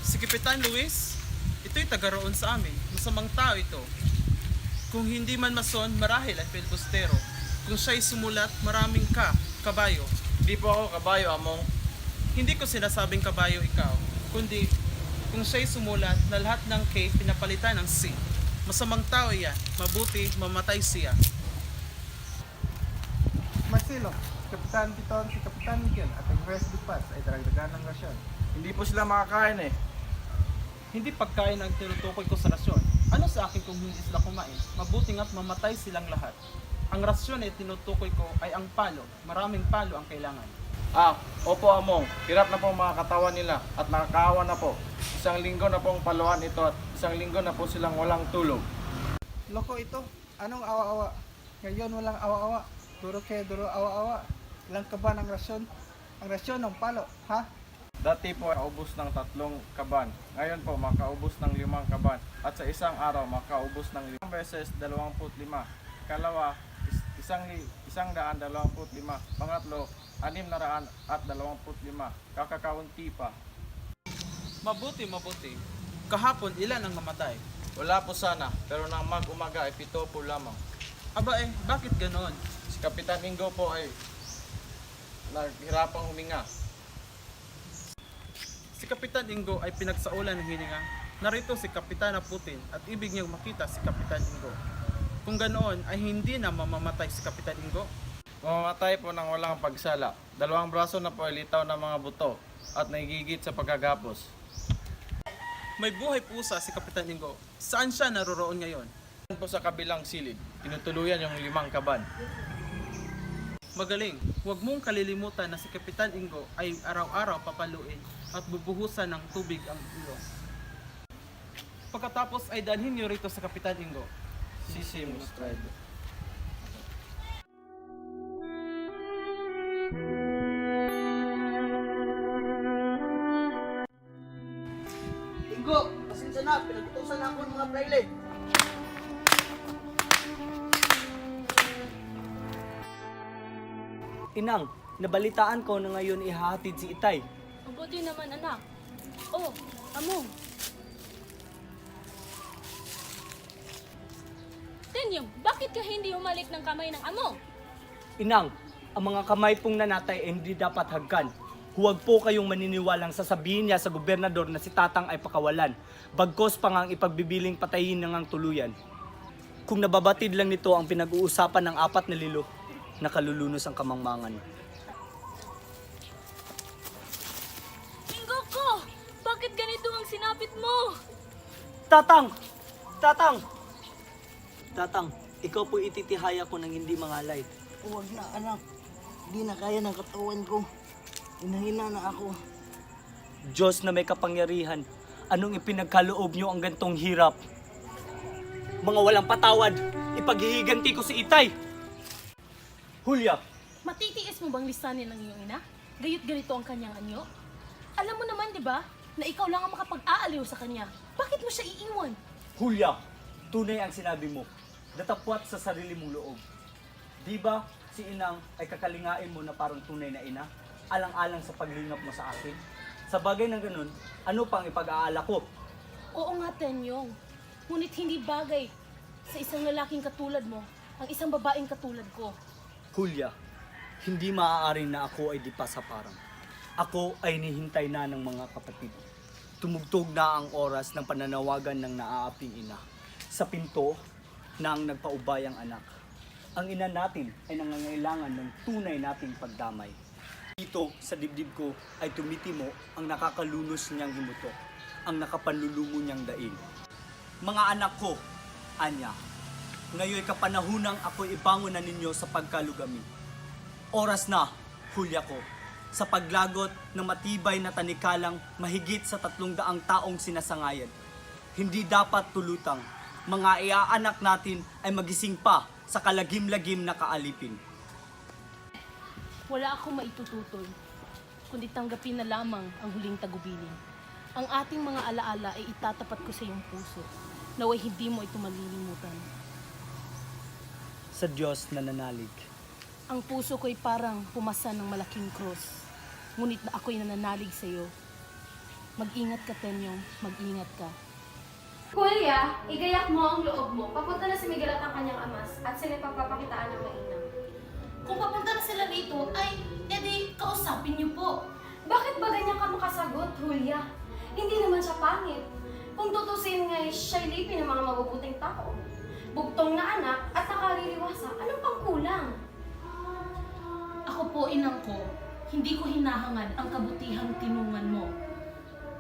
Si Kapitan Luis, ito'y taga-roon sa amin. Masamang tao ito. Kung hindi man mason, marahil ay filibustero. Kung siya'y sumulat, maraming kabayo. Hindi po ako kabayo, Among. Hindi ko sinasabing kabayo ikaw, kundi kung siya'y sumulat na lahat ng K pinapalitan ng C. Masamang tao yan, mabuti mamatay siya. Marcelo, si Kapitan Piton, si Kapitan Miguel at ang West Dupas ay daragdagan ng rasyon. Hindi po sila makakain eh. Hindi pagkain ang tinutukoy ko sa rasyon. Ano sa akin kung hindi sila kumain? Mabuti nga't mamatay silang lahat. Ang rasyon ay tinutukoy ko ay ang palo. Maraming palo ang kailangan. Opo Among. Hirap na po ang mga katawan nila at nakakaawa na po. Isang linggo na pong paluhan ito at isang linggo na po silang walang tulog. Loko ito, anong awa-awa? Ngayon walang awa-awa. Duro kaya duro awa-awa. Ilang ka ba ng rasyon? Ang rasyon ng palo, ha? Dati po makaubos ng 3 kaban. Ngayon po makaubos ng 5 kaban. At sa isang araw makaubos ng 5 beses 25. Kalawa, 125. Pangatlo, 625. Kakakaunti pa. Mabuti. Kahapon, ilan ang namatay? Wala po sana, pero nang mag-umaga ay 7 po lamang. Aba bakit ganoon? Si Kapitan Ingo po ay naghirapang huminga. Si Kapitan Ingo ay pinagsaulan ng hininga. Narito si Kapitana Putin at ibig niyang makita si Kapitan Ingo. Kung ganoon ay hindi na mamamatay si Kapitan Ingo. Mamamatay po ng walang pagsala. 2 braso na po ay litaw ng mga buto at nagigit sa pagkagapos. May buhay pusa si Kapitan Ingo. Saan siya naroroon ngayon? Po sa kabilang silid, tinutuluyan yung 5 kaban. Magaling, huwag mong kalilimutan na si Kapitan Ingo ay araw-araw papaluin at bubuhusan ng tubig ang ilong. Pagkatapos ay dalhin niyo rito sa Kapitan Ingo. Sisi Mustrado. Ingo, pasensya na, pinagtusan na ako ng mga praile. Inang, nabalitaan ko na ngayon ihahatid si Itay. Mabuti naman, anak. Oh, amo. Tenyong, bakit ka hindi humalik ng kamay ng amo? Inang, ang mga kamay pong nanatay ay hindi dapat hagkan. Huwag po kayong maniniwalang sasabihin niya sa gobernador na si Tatang ay pakawalan. Bagkos pa ngang ipagbibiling patayin na ngang tuluyan. Kung nababatid lang nito ang pinag-uusapan ng 4 na lilo, nakalulunos ang kamangmangan. Ingo ko! Bakit ganito ang sinapit mo? Tatang! Tatang! Tatang, ikaw po ititihaya ko ng hindi mangalay. Huwag na, anak. Di na kaya ng katawan ko. Hinahina na ako. Diyos na may kapangyarihan, anong ipinagkaloob niyo ang gantong hirap? Mga walang patawad, ipaghihiganti ko si Itay! Hulya! Matitiis mo bang lisanin ng iyong ina? Gayot ganito ang kanyang anyo? Alam mo naman, di ba, na ikaw lang ang makapag-aaliw sa kanya. Bakit mo siya iiwan? Hulya! Tunay ang sinabi mo, datapwat sa sarili mong loob. Di ba si Inang ay kakalingain mo na parang tunay na ina? Alang-alang sa paglingap mo sa akin? Sa bagay ng ganun, ano pang ipag-aala ko? Oo nga, Tenyong. Ngunit hindi bagay sa isang lalaking katulad mo ang isang babaeng katulad ko. Hulya, hindi maaari na ako ay di pa sa parang. Ako ay nihintay na ng mga kapatid. Tumugtog na ang oras ng pananawagan ng naaaping ina. Sa pinto na ang nagpaubayang anak. Ang ina natin ay nangangailangan ng tunay nating pagdamay. Dito sa dibdib ko ay tumitimo ang nakakalunos niyang himutok, ang nakapanlulumo niyang daing. Mga anak ko, Anya, ngayon kapanahunang ako'y ibangon na ninyo sa pagkalugami. Oras na, Hulya ko, sa paglagot ng matibay na tanikalang mahigit sa 300 taong sinasangayan. Hindi dapat tulutang, mga iaanak natin ay magising pa sa kalagim-lagim na kaalipin. Wala akong maitututoy, kundi tanggapin na lamang ang huling tagubilin. Ang ating mga alaala ay itatapat ko sa iyong puso, naway hindi mo ito malilimutan. Sa Diyos na nanalig. Ang puso ko'y parang pumasa ng malaking cross, ngunit na ako'y nananalig sa iyo. Mag-ingat ka, Tenyong, mag-ingat ka. Julia, igayak mo ang loob mo. Papunta na si Miguel at ang kanyang amas at sila pagpapakitaan ng mainam. Kung papunta na sila rito, ay, edi, kausapin niyo po. Bakit ba ganyan ka makasagot, Julia? Hindi naman siya pangit. Kung tutusin nga'y siya'y lipin ng mga mabubuting tao. Bugtong na anak at nakaliliwasa. Anong pang kulang? Ako po, inang ko, hindi ko hinahangad ang kabutihang tinungan mo.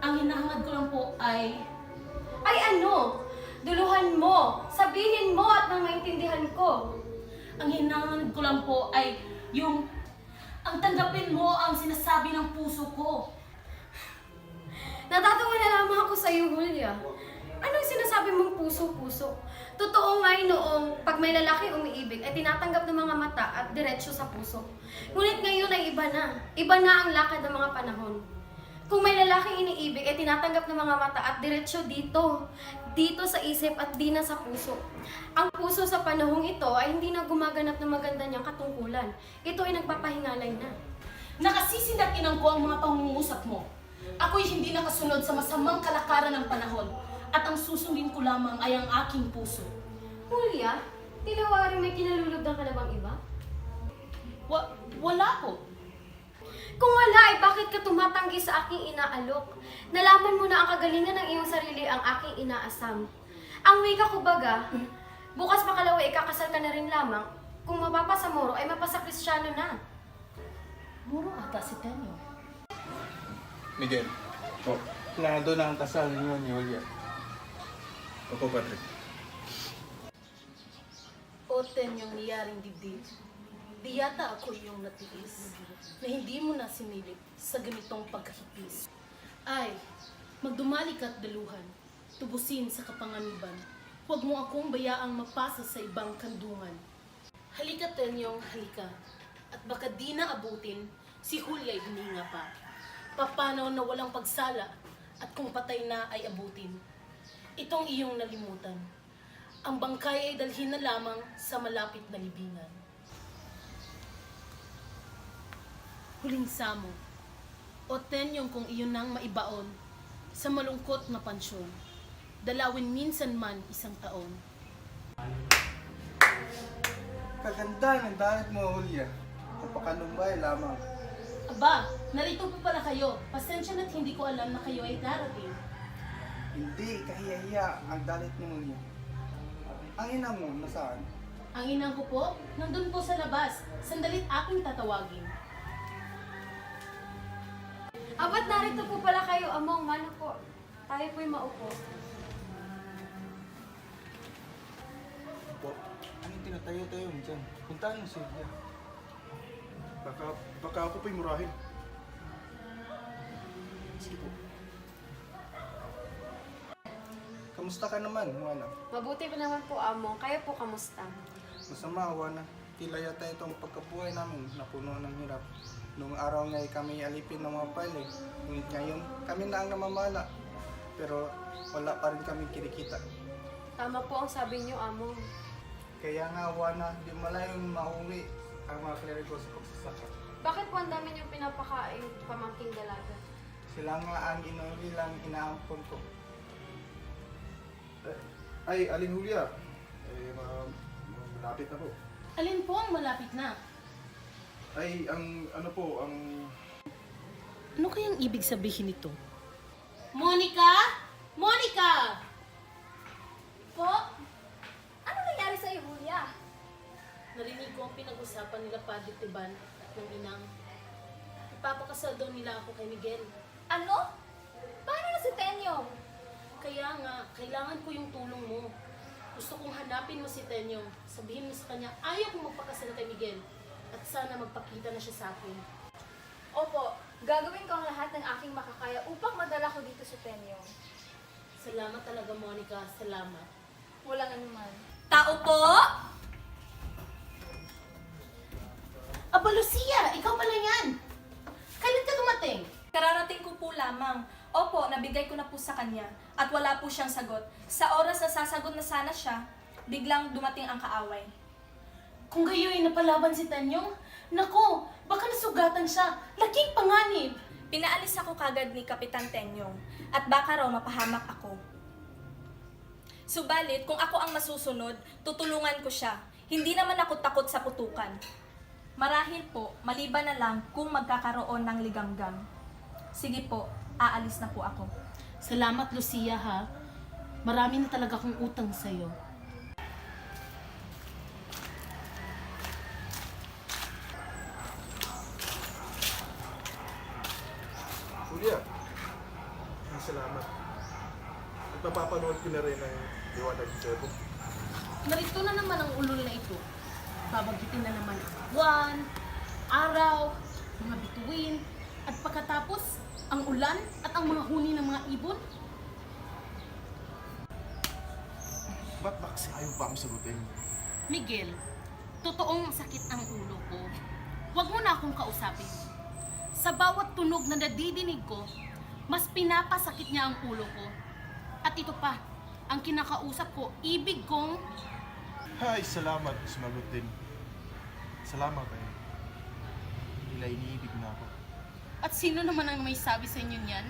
Ang hinahangad ko lang po ay... Ay ano? Duluhan mo. Sabihin mo at nang maintindihan ko. Ang hinahangad ko lang po ay yung... Ang tanggapin mo ang sinasabi ng puso ko. Natatawa na lamang ako sa iyo, Julia. Anong sinasabi mong puso-puso? Totoo nga'y noong pag may lalaki umiibig ay tinatanggap ng mga mata at diretsyo sa puso. Ngunit ngayon ay iba na. Iba na ang lakad ng mga panahon. Kung may lalaking iniibig ay tinatanggap ng mga mata at diretsyo dito. Dito sa isip at di na sa puso. Ang puso sa panahong ito ay hindi na gumaganap ng maganda niyang katungkulan. Ito ay nagpapahingalay na. Nakasisindak inang ko ang mga pangungusap mo. Ako'y hindi nakasunod sa masamang kalakaran ng panahon. At ang susundin ko lamang ay ang aking puso. Julia, tinawaring may kinalulugdan ka na bang iba? Wala po. Kung wala, ay bakit ka tumatanggi sa aking inaalok? Nalaman mo na ang kagalingan ng iyong sarili ang aking inaasam. Ang wika ko baga, bukas makalawa ikakasal ka na rin lamang. Kung mapapasa moro, ay mapasa Kristyano na. Muro ata si Tenyo. Miguel, planado na ang kasal ninyo ni Julia. Opo, Padre. O Tenyong niyaring dibdib. Di yata ako iyong natiis na hindi mo na sinilip sa ganitong pagkahipis. Ay, magdumali ka't daluhan, tubusin sa kapanganiban. Huwag mo akong bayaang mapasa sa ibang kandungan. Halika Tenyong, halika. At baka di na abutin, si Julia'y hininga pa. Papanaw na walang pagsala, at kung patay na ay abutin. Itong iyong nalimutan. Ang bangkay ay dalhin na lamang sa malapit na libingan. Huling samo, o Tenyong kung iyon nang maibaon, sa malungkot na pansyon, dalawin minsan man isang taon. Kaganda ng dalit mo, Julia. Napakanumbay lamang. Aba, narito po pala kayo. Pasensya na't hindi ko alam na kayo ay darating. Hindi kahiyahiya ang dalit ni Julia. Ang ina mo, nasaan? Ang inang ko po, nandun po sa labas. Sandalit aking tatawagin. Abat narito po pala kayo, Among. Mano po. Tayo po'y maupo. Po, anong tinatayo-tayo mo dyan? Puntaan mo siya. Baka ako pa'y murahin. Sige po. Kamusta ka naman, Juana? Mabuti pa naman po, Among. Kayo po, kamusta? Masama, Juana. Tila yata itong pagkabuhay namin na puno ng hirap. Noong araw nga kami alipin ng mga palig. Ngunit ngayon, kami na ang namamala. Pero wala pa rin kami kinikita. Tama po ang sabi niyo, Among. Kaya nga, Juana, di malayong mauwi ang mga kleriko sa pagsasaka. Bakit po ang dami niyong pinapakain pamangking dalaga? Sila nga ang inuwilang inaampon ko. Ay, Aling Julia. Malapit na po. Alin po ang malapit na? Ay, ang Ano kayang ibig sabihin nito? Monica? Monica! Po? Ano nangyari sa Julia? Narinig ko ang pinag-usapan nila Padre Teban at ng inang. Ipapakasal daw nila ako kay Miguel. Ano? Paano na si Tenyong? Kaya nga, kailangan ko yung tulong mo. Gusto kong hanapin mo si Tenyong. Sabihin mo sa kanya, ayaw kong magpakasal kay Miguel. At sana magpakita na siya sa akin. Opo, gagawin ko ang lahat ng aking makakaya upang madala ko dito si Tenyong. Salamat talaga, Monica. Salamat. Walang anuman. Tao po! Aba, Lucia! Ikaw pala yan! Kailan ka dumating? Kararating ko po lamang. Opo, nabigay ko na po sa kanya. At wala po siyang sagot. Sa oras na sasagot na sana siya, biglang dumating ang kaaway. Kung gayo'y napalaban si Tenyong, nako, baka nasugatan siya. Laking panganib. Pinaalis ako kagad ni Kapitan Tenyong at baka raw mapahamak ako. Subalit, kung ako ang masusunod, tutulungan ko siya. Hindi naman ako takot sa putukan. Marahil po, maliban na lang kung magkakaroon ng liganggang. Sige po, aalis na po ako. Salamat, Lucia, ha? Marami na talaga akong utang sa'yo. Julia, salamat. At mapapanood ko na rin ang liwanag ni Jebo. Narito na naman ang ulol na ito. Babagitin na naman ang buwan, araw, mga bituin, at pagkatapos, ang ulan at ang mga huni ng mga ibon. Ba't ba kasi ayaw pa akong sagutin? Miguel, totoong masakit ang ulo ko. Huwag mo na akong kausapin. Sa bawat tunog na nadidinig ko, mas pinapasakit niya ang ulo ko. At ito pa, ang kinakausap ko, ibig kong... Ay, salamat. Sumagot din. Salamat eh. Nila iniibig na ako. At sino naman ang may sabi sa inyo niyan?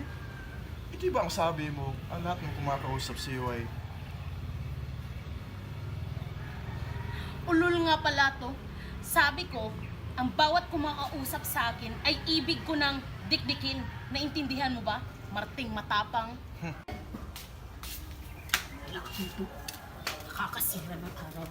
Hindi ba ang sabi mo, ang lahat ng kumakausap sa iyo ay... Ulul nga pala to. Sabi ko, ang bawat kumakausap sa akin ay ibig ko ng dikdikin. Naintindihan mo ba? Marting matapang. Laki ito. Nakakasira ng araw.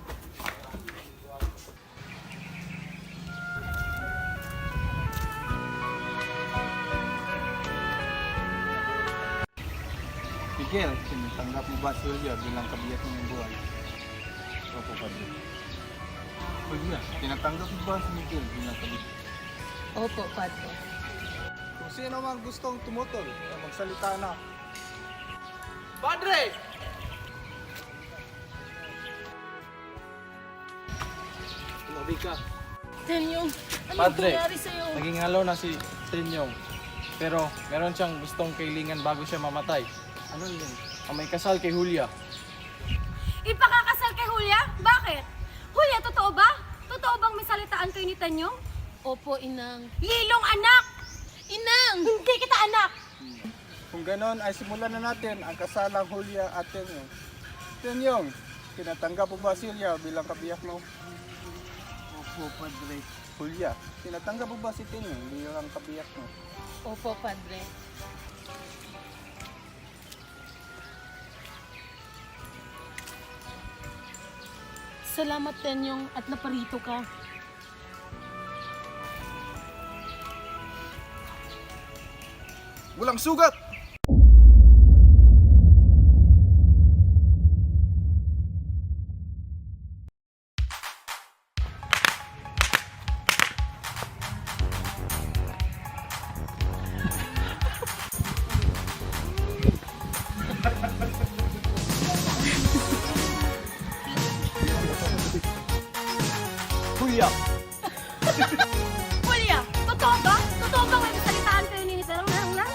Miguel, tinatanggap mo ba si Julia bilang kabiyak ng buhay? Opo, Padre. Julia, tinatanggap mo ba si Miguel bilang kabit? Opo, Padre. Kung sino mang gustong tumutol, magsalita na. Padre! Tumabi ka. Tenyong, anong Padre, nangyari sa'yo? naging halo na si Tenyong. Pero meron siyang gustong kailingan bago siya mamatay. Ano yun? Ang may kasal kay Julia. Ipakakasal kay Julia? Bakit? Julia, totoo ba? Totoo bang may salitaan kayo ni Tanyong? Opo, Inang. Lilong anak! Inang! Hindi kita anak! Kung ganon ay simulan na natin ang kasalang Julia at Tenyong. Tenyong, tinatanggap mo ba Silya bilang kabiyak mo? Opo, Padre. Julia, tinatanggap mo ba si Tenyong bilang kabiyak mo? Opo, Padre. Salamat, Tenyong, at naparito ka. Walang sugat! Julia! Julia, totoo ba? Totoo bang may salitaan kayo ni Nitarang lang?